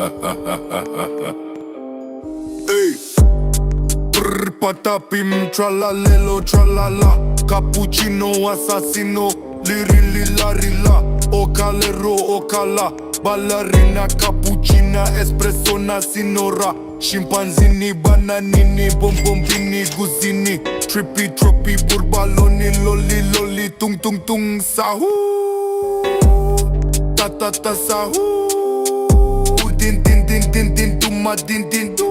Ey, brr, patapim, tralalelo, tralala. Cappuccino, assassino, lirilarila. Ocalero, ocala. Ballerina, cappuccina, espresso, nasinora. Scimpanzini, bananini, bombombini, guzini. Trippy, troppy, burbaloni, lolli, lolli, tung, tung, tung, sahu. Ta, ta, ta, sahu. Din, din, din, din, din, duma, din, din, du.